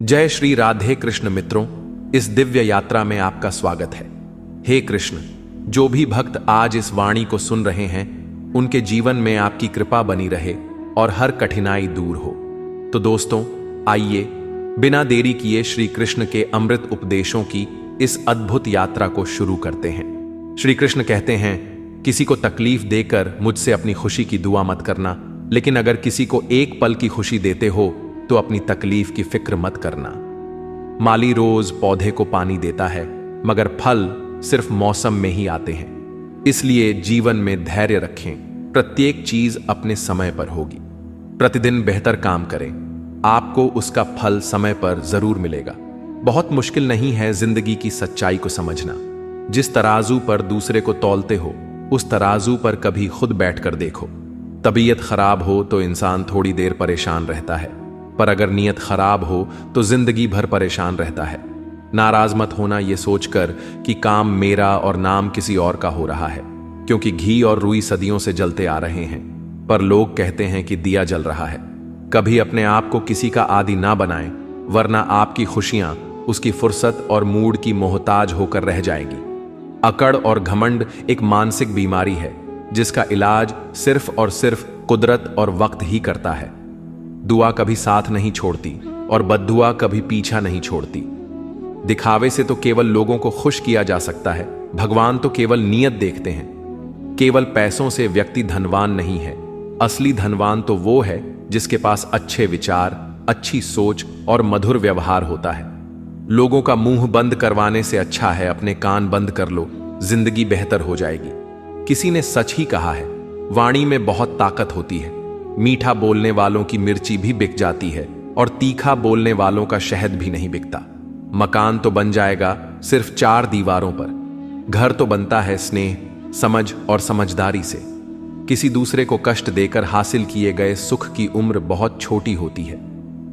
जय श्री राधे कृष्ण मित्रों, इस दिव्य यात्रा में आपका स्वागत है। हे कृष्ण, जो भी भक्त आज इस वाणी को सुन रहे हैं उनके जीवन में आपकी कृपा बनी रहे और हर कठिनाई दूर हो। तो दोस्तों, आइए बिना देरी किए श्री कृष्ण के अमृत उपदेशों की इस अद्भुत यात्रा को शुरू करते हैं। श्री कृष्ण कहते हैं, किसी को तकलीफ देकर मुझसे अपनी खुशी की दुआ मत करना, लेकिन अगर किसी को एक पल की खुशी देते हो तो अपनी तकलीफ की फिक्र मत करना। माली रोज पौधे को पानी देता है, मगर फल सिर्फ मौसम में ही आते हैं। इसलिए जीवन में धैर्य रखें, प्रत्येक चीज अपने समय पर होगी। प्रतिदिन बेहतर काम करें, आपको उसका फल समय पर जरूर मिलेगा। बहुत मुश्किल नहीं है जिंदगी की सच्चाई को समझना। जिस तराजू पर दूसरे को तौलते हो, उस तराजू पर कभी खुद बैठकर देखो। तबीयत खराब हो तो इंसान थोड़ी देर परेशान रहता है, पर अगर नीयत खराब हो तो जिंदगी भर परेशान रहता है। नाराज मत होना ये सोचकर कि काम मेरा और नाम किसी और का हो रहा है, क्योंकि घी और रुई सदियों से जलते आ रहे हैं, पर लोग कहते हैं कि दिया जल रहा है। कभी अपने आप को किसी का आदी ना बनाएं, वरना आपकी खुशियां उसकी फुर्सत और मूड की मोहताज होकर रह जाएगी। अकड़ और घमंड एक मानसिक बीमारी है, जिसका इलाज सिर्फ और सिर्फ कुदरत और वक्त ही करता है। दुआ कभी साथ नहीं छोड़ती और बद्दुआ कभी पीछा नहीं छोड़ती। दिखावे से तो केवल लोगों को खुश किया जा सकता है, भगवान तो केवल नीयत देखते हैं। केवल पैसों से व्यक्ति धनवान नहीं है, असली धनवान तो वो है जिसके पास अच्छे विचार, अच्छी सोच और मधुर व्यवहार होता है। लोगों का मुंह बंद करवाने से अच्छा है अपने कान बंद कर लो, जिंदगी बेहतर हो जाएगी। किसी ने सच ही कहा है, वाणी में बहुत ताकत होती है। मीठा बोलने वालों की मिर्ची भी बिक जाती है और तीखा बोलने वालों का शहद भी नहीं बिकता। मकान तो बन जाएगा सिर्फ 4 दीवारों पर, घर तो बनता है स्नेह, समझ और समझदारी से। किसी दूसरे को कष्ट देकर हासिल किए गए सुख की उम्र बहुत छोटी होती है।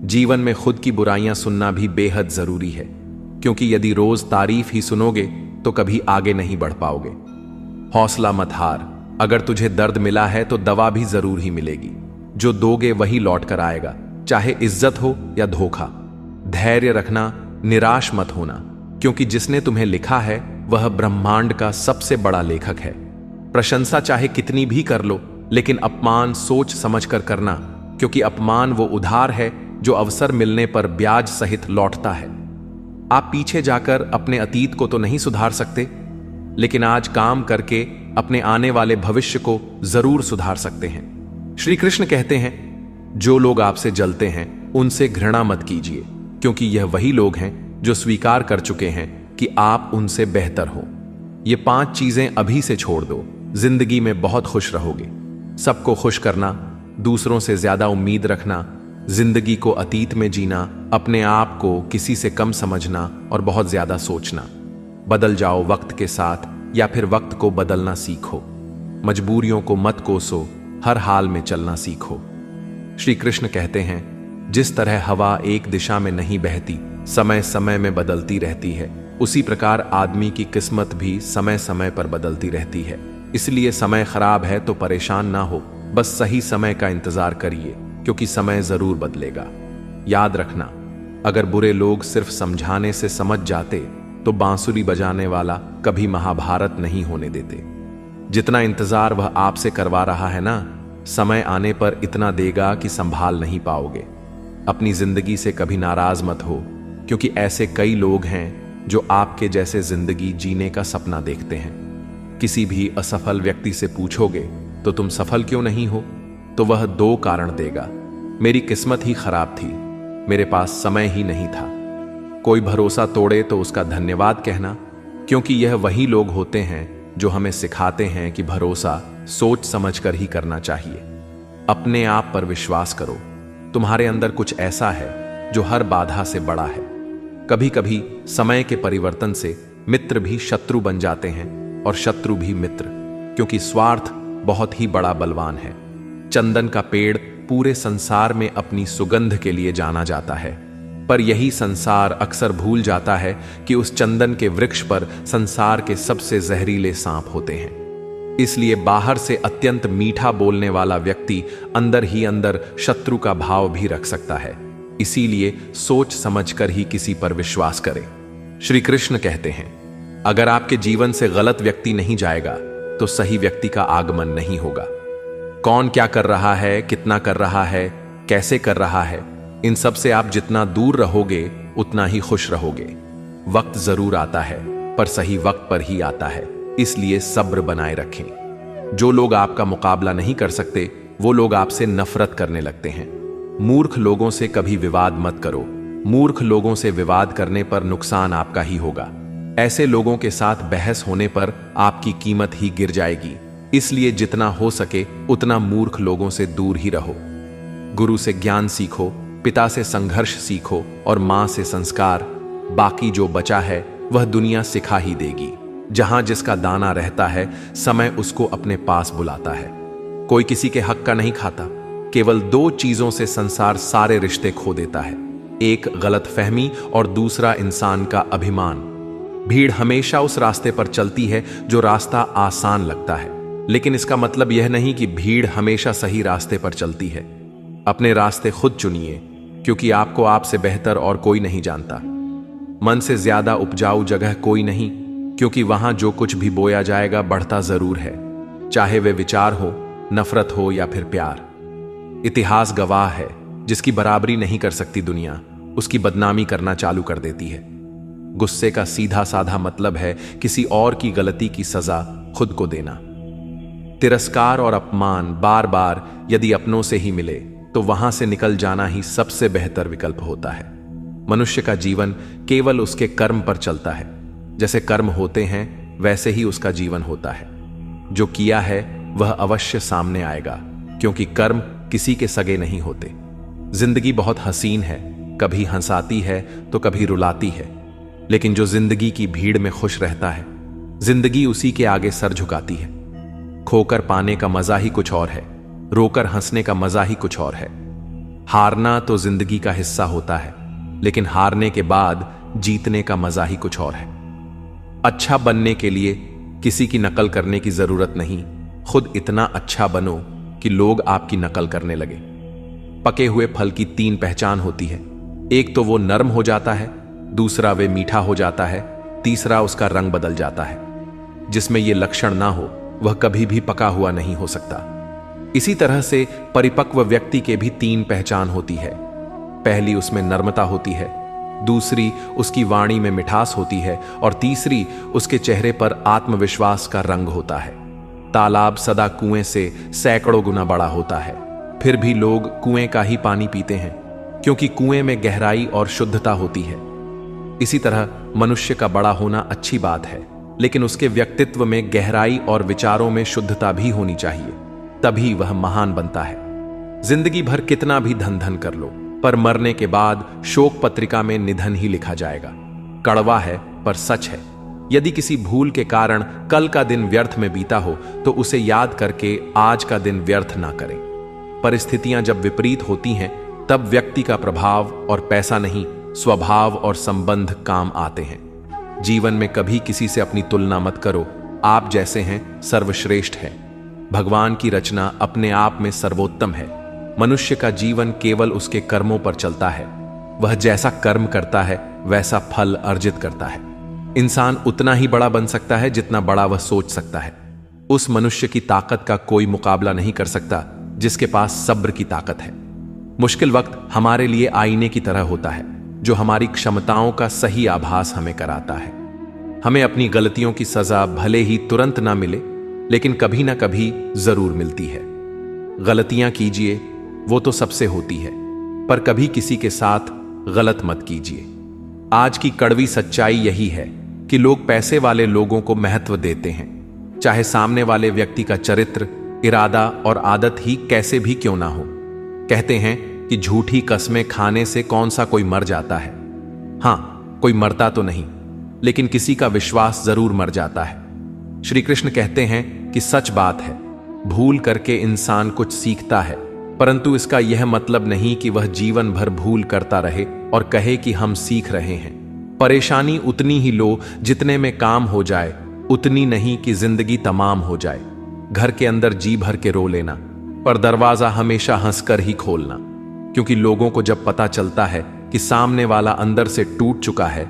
जीवन में खुद की बुराइयां सुनना भी बेहद जरूरी है, क्योंकि यदि रोज तारीफ ही सुनोगे तो कभी आगे नहीं बढ़ पाओगे। हौसला मत हार, अगर तुझे दर्द मिला है तो दवा भी जरूर ही मिलेगी। जो दोगे वही लौट कर आएगा, चाहे इज्जत हो या धोखा। धैर्य रखना, निराश मत होना, क्योंकि जिसने तुम्हें लिखा है वह ब्रह्मांड का सबसे बड़ा लेखक है। प्रशंसा चाहे कितनी भी कर लो, लेकिन अपमान सोच समझ कर करना, क्योंकि अपमान वो उधार है जो अवसर मिलने पर ब्याज सहित लौटता है। आप पीछे जाकर अपने अतीत को तो नहीं सुधार सकते, लेकिन आज काम करके अपने आने वाले भविष्य को जरूर सुधार सकते हैं। श्री कृष्ण कहते हैं, जो लोग आपसे जलते हैं उनसे घृणा मत कीजिए, क्योंकि यह वही लोग हैं जो स्वीकार कर चुके हैं कि आप उनसे बेहतर हो। ये 5 चीजें अभी से छोड़ दो, जिंदगी में बहुत खुश रहोगे। सबको खुश करना, दूसरों से ज्यादा उम्मीद रखना, जिंदगी को अतीत में जीना, अपने आप को किसी से कम समझना और बहुत ज्यादा सोचना। बदल जाओ वक्त के साथ, या फिर वक्त को बदलना सीखो। मजबूरियों को मत कोसो, हर हाल में चलना सीखो। श्री कृष्ण कहते हैं, जिस तरह हवा एक दिशा में नहीं बहती, समय समय में बदलती रहती है, उसी प्रकार आदमी की किस्मत भी समय समय पर बदलती रहती है। इसलिए समय खराब है तो परेशान ना हो, बस सही समय का इंतजार करिए, क्योंकि समय जरूर बदलेगा। याद रखना, अगर बुरे लोग सिर्फ समझाने से समझ जाते तो बांसुरी बजाने वाला कभी महाभारत नहीं होने देते। जितना इंतजार वह आपसे करवा रहा है ना, समय आने पर इतना देगा कि संभाल नहीं पाओगे। अपनी जिंदगी से कभी नाराज मत हो, क्योंकि ऐसे कई लोग हैं जो आपके जैसे जिंदगी जीने का सपना देखते हैं। किसी भी असफल व्यक्ति से पूछोगे तो तुम सफल क्यों नहीं हो, तो वह 2 कारण देगा। मेरी किस्मत ही खराब थी, मेरे पास समय ही नहीं था। कोई भरोसा तोड़े तो उसका धन्यवाद कहना, क्योंकि यह वही लोग होते हैं जो हमें सिखाते हैं कि भरोसा सोच समझकर ही करना चाहिए। अपने आप पर विश्वास करो, तुम्हारे अंदर कुछ ऐसा है जो हर बाधा से बड़ा है। कभी कभी समय के परिवर्तन से मित्र भी शत्रु बन जाते हैं और शत्रु भी मित्र, क्योंकि स्वार्थ बहुत ही बड़ा बलवान है। चंदन का पेड़ पूरे संसार में अपनी सुगंध के लिए जाना जाता है, पर यही संसार अक्सर भूल जाता है कि उस चंदन के वृक्ष पर संसार के सबसे जहरीले सांप होते हैं। इसलिए बाहर से अत्यंत मीठा बोलने वाला व्यक्ति अंदर ही अंदर शत्रु का भाव भी रख सकता है। इसीलिए सोच समझकर ही किसी पर विश्वास करें। श्री कृष्ण कहते हैं, अगर आपके जीवन से गलत व्यक्ति नहीं जाएगा तो सही व्यक्ति का आगमन नहीं होगा। कौन क्या कर रहा है, कितना कर रहा है, कैसे कर रहा है, इन सब से आप जितना दूर रहोगे उतना ही खुश रहोगे। वक्त जरूर आता है, पर सही वक्त पर ही आता है, इसलिए सब्र बनाए रखें। जो लोग आपका मुकाबला नहीं कर सकते वो लोग आपसे नफरत करने लगते हैं। मूर्ख लोगों से कभी विवाद मत करो। मूर्ख लोगों से विवाद करने पर नुकसान आपका ही होगा। ऐसे लोगों के साथ बहस होने पर आपकी कीमत ही गिर जाएगी। इसलिए जितना हो सके उतना मूर्ख लोगों से दूर ही रहो। गुरु से ज्ञान सीखो, पिता से संघर्ष सीखो और मां से संस्कार। बाकी जो बचा है वह दुनिया सिखा ही देगी। जहां जिसका दाना रहता है समय उसको अपने पास बुलाता है। कोई किसी के हक का नहीं खाता। केवल दो चीजों से संसार सारे रिश्ते खो देता है, एक गलतफहमी और दूसरा इंसान का अभिमान। भीड़ हमेशा उस रास्ते पर चलती है जो रास्ता आसान लगता है, लेकिन इसका मतलब यह नहीं कि भीड़ हमेशा सही रास्ते पर चलती है। अपने रास्ते खुद चुनिए, क्योंकि आपको आपसे बेहतर और कोई नहीं जानता। मन से ज्यादा उपजाऊ जगह कोई नहीं, क्योंकि वहां जो कुछ भी बोया जाएगा बढ़ता जरूर है, चाहे वे विचार हो, नफरत हो या फिर प्यार। इतिहास गवाह है, जिसकी बराबरी नहीं कर सकती दुनिया, उसकी बदनामी करना चालू कर देती है। गुस्से का सीधा साधा मतलब है किसी और की गलती की सजा खुद को देना। तिरस्कार और अपमान बार बार यदि अपनों से ही मिले तो वहां से निकल जाना ही सबसे बेहतर विकल्प होता है। मनुष्य का जीवन केवल उसके कर्म पर चलता है। जैसे कर्म होते हैं वैसे ही उसका जीवन होता है। जो किया है वह अवश्य सामने आएगा, क्योंकि कर्म किसी के सगे नहीं होते। जिंदगी बहुत हसीन है, कभी हंसाती है तो कभी रुलाती है, लेकिन जो जिंदगी की भीड़ में खुश रहता है, जिंदगी उसी के आगे सर झुकाती है। खोकर पाने का मजा ही कुछ और है, रोकर हंसने का मजा ही कुछ और है। हारना तो जिंदगी का हिस्सा होता है, लेकिन हारने के बाद जीतने का मजा ही कुछ और है। अच्छा बनने के लिए किसी की नकल करने की जरूरत नहीं, खुद इतना अच्छा बनो कि लोग आपकी नकल करने लगे। पके हुए फल की तीन पहचान होती है, एक तो वो नरम हो जाता है, दूसरा वे मीठा हो जाता है, तीसरा उसका रंग बदल जाता है। जिसमें ये लक्षण ना हो वह कभी भी पका हुआ नहीं हो सकता। इसी तरह से परिपक्व व्यक्ति के भी तीन पहचान होती है। पहली उसमें नर्मता होती है, दूसरी उसकी वाणी में मिठास होती है और तीसरी उसके चेहरे पर आत्मविश्वास का रंग होता है। तालाब सदा कुएं से सैकड़ों गुना बड़ा होता है, फिर भी लोग कुएं का ही पानी पीते हैं, क्योंकि कुएं में गहराई और शुद्धता होती है। इसी तरह मनुष्य का बड़ा होना अच्छी बात है, लेकिन उसके व्यक्तित्व में गहराई और विचारों में शुद्धता भी होनी चाहिए, तभी वह महान बनता है। जिंदगी भर कितना भी धन धन कर लो, पर मरने के बाद शोक पत्रिका में निधन ही लिखा जाएगा। कड़वा है पर सच है। यदि किसी भूल के कारण कल का दिन व्यर्थ में बीता हो तो उसे याद करके आज का दिन व्यर्थ ना करें। परिस्थितियां जब विपरीत होती हैं तब व्यक्ति का प्रभाव और पैसा नहीं, स्वभाव और संबंध काम आते हैं। जीवन में कभी किसी से अपनी तुलना मत करो। आप जैसे हैं सर्वश्रेष्ठ है। भगवान की रचना अपने आप में सर्वोत्तम है। मनुष्य का जीवन केवल उसके कर्मों पर चलता है। वह जैसा कर्म करता है वैसा फल अर्जित करता है। इंसान उतना ही बड़ा बन सकता है जितना बड़ा वह सोच सकता है। उस मनुष्य की ताकत का कोई मुकाबला नहीं कर सकता जिसके पास सब्र की ताकत है। मुश्किल वक्त हमारे लिए आईने की तरह होता है, जो हमारी क्षमताओं का सही आभास हमें कराता है। हमें अपनी गलतियों की सजा भले ही तुरंत ना मिले, लेकिन कभी ना कभी जरूर मिलती है। गलतियां कीजिए, वो तो सबसे होती है, पर कभी किसी के साथ गलत मत कीजिए। आज की कड़वी सच्चाई यही है कि लोग पैसे वाले लोगों को महत्व देते हैं, चाहे सामने वाले व्यक्ति का चरित्र, इरादा और आदत ही कैसे भी क्यों ना हो। कहते हैं कि झूठी कस्में खाने से कौन सा कोई मर जाता है। हां, कोई मरता तो नहीं, लेकिन किसी का विश्वास जरूर मर जाता है। श्री कृष्ण कहते हैं कि सच बात है, भूल करके इंसान कुछ सीखता है, परंतु इसका यह मतलब नहीं कि वह जीवन भर भूल करता रहे और कहे कि हम सीख रहे हैं। परेशानी उतनी ही लो जितने में काम हो जाए, उतनी नहीं कि जिंदगी तमाम हो जाए। घर के अंदर जी भर के रो लेना, पर दरवाजा हमेशा हंसकर ही खोलना। क्योंकि लोगों को जब पता चलता है कि सामने वाला अंदर से टूट चुका है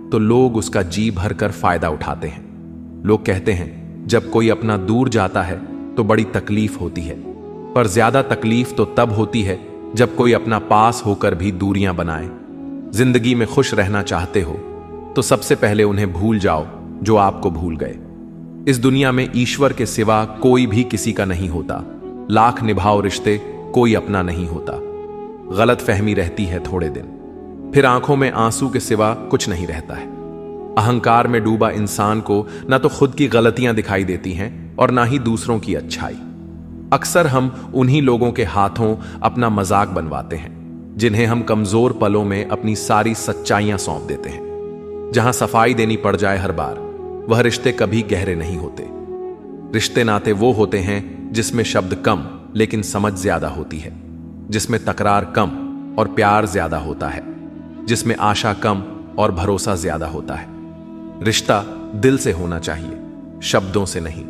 तो लोग उसका जी भरकर फायदा उठाते हैं। लोग कहते हैं जब कोई अपना दूर जाता है तो बड़ी तकलीफ होती है, पर ज्यादा तकलीफ तो तब होती है जब कोई अपना पास होकर भी दूरियां बनाए। जिंदगी में खुश रहना चाहते हो तो सबसे पहले उन्हें भूल जाओ जो आपको भूल गए। इस दुनिया में ईश्वर के सिवा कोई भी किसी का नहीं होता। लाख निभाओ रिश्ते, कोई अपना नहीं होता। गलत फहमी रहती है थोड़े दिन, फिर आंखों में आंसू के सिवा कुछ नहीं रहता है। अहंकार में डूबा इंसान को ना तो खुद की गलतियां दिखाई देती हैं और ना ही दूसरों की अच्छाई। अक्सर हम उन्हीं लोगों के हाथों अपना मजाक बनवाते हैं जिन्हें हम कमजोर पलों में अपनी सारी सच्चाइयां सौंप देते हैं। जहां सफाई देनी पड़ जाए हर बार, वह रिश्ते कभी गहरे नहीं होते। रिश्ते नाते वो होते हैं जिसमें शब्द कम लेकिन समझ ज्यादा होती है, जिसमें तकरार कम और प्यार ज्यादा होता है, जिसमें आशा कम और भरोसा ज्यादा होता है। रिश्ता दिल से होना चाहिए, शब्दों से नहीं।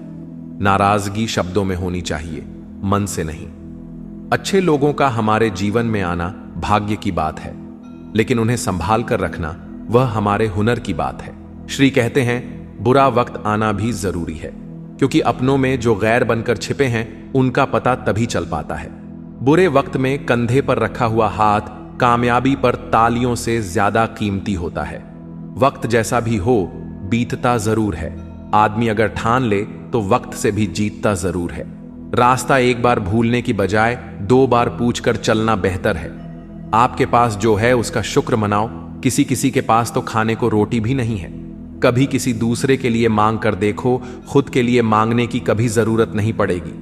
नाराजगी शब्दों में होनी चाहिए, मन से नहीं। अच्छे लोगों का हमारे जीवन में आना भाग्य की बात है, लेकिन उन्हें संभाल कर रखना वह हमारे हुनर की बात है। श्री कहते हैं बुरा वक्त आना भी जरूरी है, क्योंकि अपनों में जो गैर बनकर छिपे हैं उनका पता तभी चल पाता है। बुरे वक्त में कंधे पर रखा हुआ हाथ कामयाबी पर तालियों से ज्यादा कीमती होता है। वक्त जैसा भी हो बीतता जरूर है। आदमी अगर ठान ले तो वक्त से भी जीतता जरूर है। रास्ता एक बार भूलने की बजाय 2 बार पूछकर चलना बेहतर है। आपके पास जो है उसका शुक्र मनाओ। किसी किसी के पास तो खाने को रोटी भी नहीं है। कभी किसी दूसरे के लिए मांग कर देखो, खुद के लिए मांगने की कभी जरूरत नहीं पड़ेगी।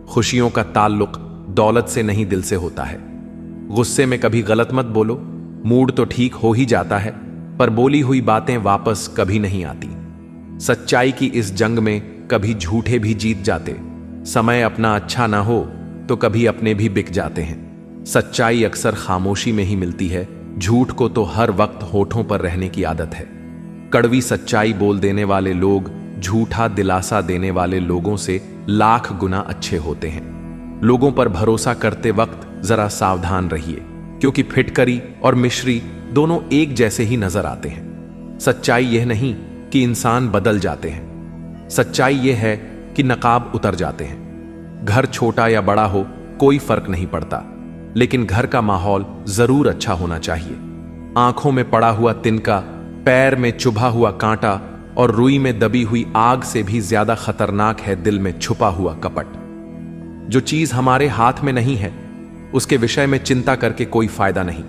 खुशियों का ताल्लुक दौलत से नहीं दिल से होता है। गुस्से में कभी गलत मत बोलो। मूड तो ठीक हो ही जाता है, पर बोली हुई बातें वापस कभी नहीं आती। सच्चाई की इस जंग में कभी झूठे भी जीत जाते। समय अपना अच्छा ना हो तो कभी अपने भी बिक जाते हैं। सच्चाई अक्सर खामोशी में ही मिलती है। झूठ को तो हर वक्त होठों पर रहने की आदत है। कड़वी सच्चाई बोल देने वाले लोग झूठा दिलासा देने वाले लोगों से लाख गुना अच्छे होते हैं। लोगों पर भरोसा करते वक्त जरा सावधान रहिए, क्योंकि फिटकरी और मिश्री दोनों एक जैसे ही नजर आते हैं। सच्चाई यह नहीं कि इंसान बदल जाते हैं, सच्चाई यह है कि नकाब उतर जाते हैं। घर छोटा या बड़ा हो कोई फर्क नहीं पड़ता, लेकिन घर का माहौल जरूर अच्छा होना चाहिए। आंखों में पड़ा हुआ तिनका, पैर में चुभा हुआ कांटा और रुई में दबी हुई आग से भी ज्यादा खतरनाक है दिल में छुपा हुआ कपट। जो चीज हमारे हाथ में नहीं है उसके विषय में चिंता करके कोई फायदा नहीं।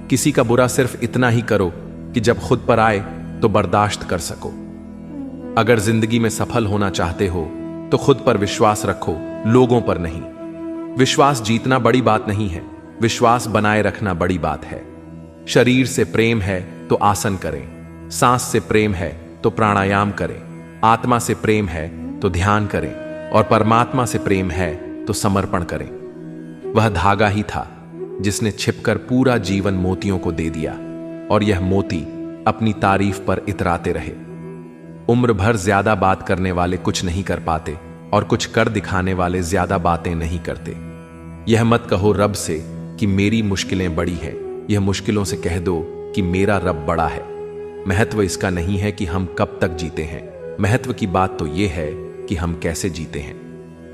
किसी का बुरा सिर्फ इतना ही करो कि जब खुद पर आए तो बर्दाश्त कर सको। अगर जिंदगी में सफल होना चाहते हो तो खुद पर विश्वास रखो, लोगों पर नहीं। विश्वास जीतना बड़ी बात नहीं है, विश्वास बनाए रखना बड़ी बात है। शरीर से प्रेम है तो आसन करें, सांस से प्रेम है तो प्राणायाम करें, आत्मा से प्रेम है तो ध्यान करें और परमात्मा से प्रेम है तो समर्पण करें। वह धागा ही था जिसने छिपकर पूरा जीवन मोतियों को दे दिया, और यह मोती अपनी तारीफ पर इतराते रहे। उम्र भर ज्यादा बात करने वाले कुछ नहीं कर पाते, और कुछ कर दिखाने वाले ज्यादा बातें नहीं करते। यह मत कहो रब से कि मेरी मुश्किलें बड़ी हैं, यह मुश्किलों से कह दो कि मेरा रब बड़ा है। महत्व इसका नहीं है कि हम कब तक जीते हैं, महत्व की बात तो यह है कि हम कैसे जीते हैं।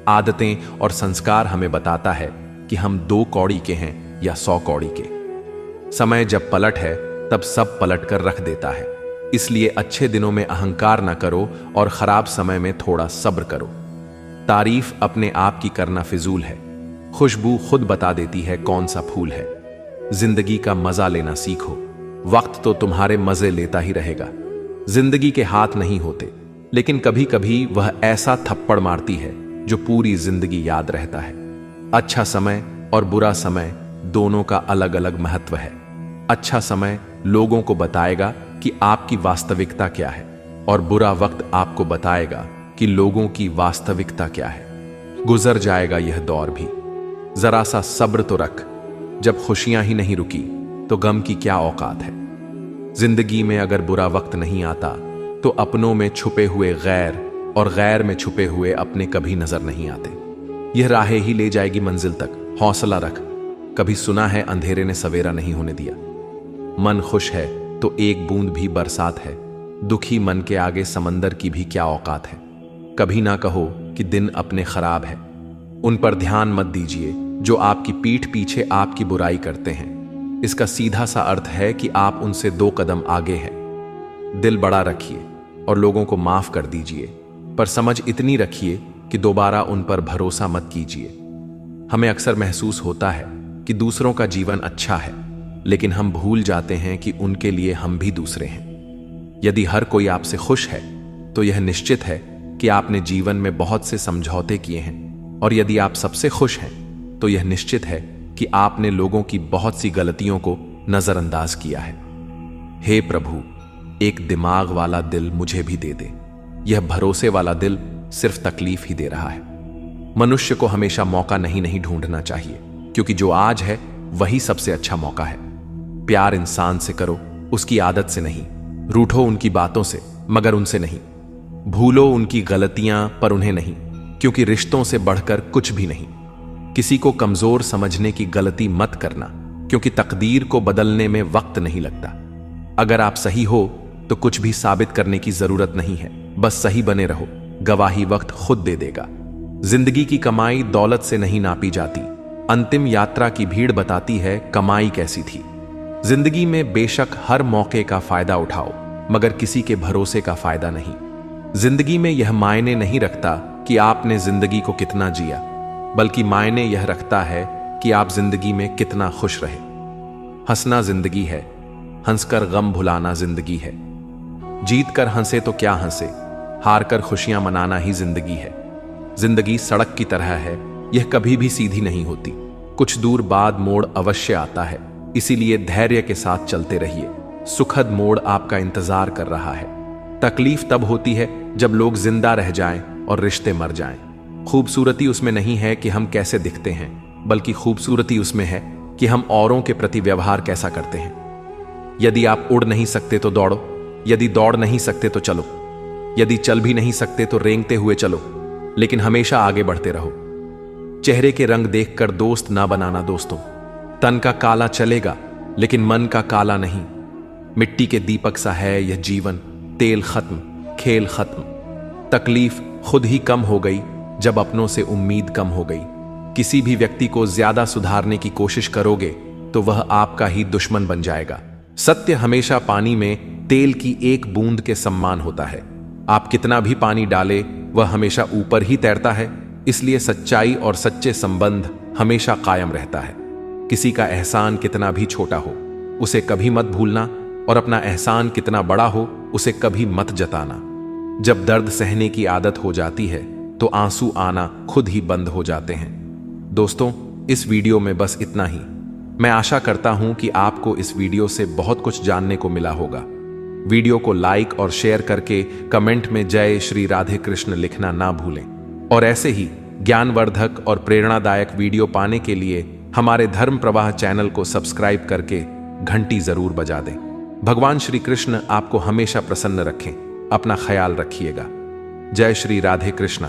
आदतें और संस्कार हमें बताता है कि हम 2 कौड़ी के हैं या 100 कौड़ी के। समय जब पलट है तब सब पलट कर रख देता है। इसलिए अच्छे दिनों में अहंकार ना करो और खराब समय में थोड़ा सब्र करो। तारीफ अपने आप की करना फिजूल है, खुशबू खुद बता देती है कौन सा फूल है। जिंदगी का मजा लेना सीखो, वक्त तो तुम्हारे मजे लेता ही रहेगा। जिंदगी के हाथ नहीं होते, लेकिन कभी कभी वह ऐसा थप्पड़ मारती है जो पूरी जिंदगी याद रहता है। अच्छा समय और बुरा समय दोनों का अलग अलग महत्व है। अच्छा समय लोगों को बताएगा कि आपकी वास्तविकता क्या है, और बुरा वक्त आपको बताएगा कि लोगों की वास्तविकता क्या है। गुजर जाएगा यह दौर भी, जरा सा सब्र तो रख। जब खुशियां ही नहीं रुकी तो गम की क्या औकात है। जिंदगी में अगर बुरा वक्त नहीं आता तो अपनों में छुपे हुए गैर और गैर में छुपे हुए अपने कभी नजर नहीं आते। यह राहें ही ले जाएगी मंजिल तक। हौसला रख, कभी सुना है अंधेरे ने सवेरा नहीं होने दिया। मन खुश है तो एक बूंद भी बरसात है, दुखी मन के आगे समंदर की भी क्या औकात है। कभी ना कहो कि दिन अपने खराब है, उन पर ध्यान मत दीजिए जो आपकी पीठ पीछे आपकी बुराई करते हैं। इसका सीधा सा अर्थ है कि आप उनसे 2 कदम आगे हैं। दिल बड़ा रखिए और लोगों को माफ कर दीजिए, पर समझ इतनी रखिए कि दोबारा उन पर भरोसा मत कीजिए। हमें अक्सर महसूस होता है कि दूसरों का जीवन अच्छा है, लेकिन हम भूल जाते हैं कि उनके लिए हम भी दूसरे हैं। यदि हर कोई आपसे खुश है तो यह निश्चित है कि आपने जीवन में बहुत से समझौते किए हैं, और यदि आप सबसे खुश हैं तो यह निश्चित है कि आपने लोगों की बहुत सी गलतियों को नजरअंदाज किया है। हे प्रभु, एक दिमाग वाला दिल मुझे भी दे दे। यह भरोसे वाला दिल सिर्फ तकलीफ ही दे रहा है। मनुष्य को हमेशा मौका नहीं ढूंढना चाहिए, क्योंकि जो आज है वही सबसे अच्छा मौका है। प्यार इंसान से करो, उसकी आदत से नहीं। रूठो उनकी बातों से, मगर उनसे नहीं। भूलो उनकी गलतियां, पर उन्हें नहीं, क्योंकि रिश्तों से बढ़कर कुछ भी नहीं। किसी को कमजोर समझने की गलती मत करना, क्योंकि तकदीर को बदलने में वक्त नहीं लगता। अगर आप सही हो तो कुछ भी साबित करने की जरूरत नहीं है, बस सही बने रहो। गवाही वक्त खुद दे देगा। जिंदगी की कमाई दौलत से नहीं नापी जाती। अंतिम यात्रा की भीड़ बताती है कमाई कैसी थी। जिंदगी में बेशक हर मौके का फायदा उठाओ, मगर किसी के भरोसे का फायदा नहीं। जिंदगी में यह मायने नहीं रखता कि आपने जिंदगी को कितना जिया, बल्कि मायने यह रखता है कि आप जिंदगी में कितना खुश रहे। हंसना जिंदगी है, हंसकर गम भुलाना जिंदगी है। जीत कर हंसे तो क्या हंसे, हार कर खुशियां मनाना ही जिंदगी है। जिंदगी सड़क की तरह है, यह कभी भी सीधी नहीं होती। कुछ दूर बाद मोड़ अवश्य आता है, इसीलिए धैर्य के साथ चलते रहिए। सुखद मोड़ आपका इंतजार कर रहा है। तकलीफ तब होती है जब लोग जिंदा रह जाएं और रिश्ते मर जाएं। खूबसूरती उसमें नहीं है कि हम कैसे दिखते हैं, बल्कि खूबसूरती उसमें है कि हम औरों के प्रति व्यवहार कैसा करते हैं। यदि आप उड़ नहीं सकते तो दौड़ो, यदि दौड़ नहीं सकते तो चलो, यदि चल भी नहीं सकते तो रेंगते हुए चलो, लेकिन हमेशा आगे बढ़ते रहो। चेहरे के रंग देखकर दोस्त ना बनाना दोस्तों। तन का काला चलेगा, लेकिन मन का काला नहीं। मिट्टी के दीपक सा है यह जीवन, तेल खत्म, खेल खत्म। तकलीफ खुद ही कम हो गई जब अपनों से उम्मीद कम हो गई। किसी भी व्यक्ति को ज्यादा सुधारने की कोशिश करोगे तो वह आपका ही दुश्मन बन जाएगा। सत्य हमेशा पानी में तेल की एक बूंद के समान होता है। आप कितना भी पानी डाले वह हमेशा ऊपर ही तैरता है। इसलिए सच्चाई और सच्चे संबंध हमेशा कायम रहता है। किसी का एहसान कितना भी छोटा हो उसे कभी मत भूलना, और अपना एहसान कितना बड़ा हो उसे कभी मत जताना। जब दर्द सहने की आदत हो जाती है तो आंसू आना खुद ही बंद हो जाते हैं। दोस्तों, इस वीडियो में बस इतना ही। मैं आशा करता हूं कि आपको इस वीडियो से बहुत कुछ जानने को मिला होगा। वीडियो को लाइक और शेयर करके कमेंट में जय श्री राधे कृष्ण लिखना ना भूलें, और ऐसे ही ज्ञानवर्धक और प्रेरणादायक वीडियो पाने के लिए हमारे धर्म प्रवाह चैनल को सब्सक्राइब करके घंटी जरूर बजा दें। भगवान श्री कृष्ण आपको हमेशा प्रसन्न रखें। अपना ख्याल रखिएगा। जय श्री राधे कृष्ण।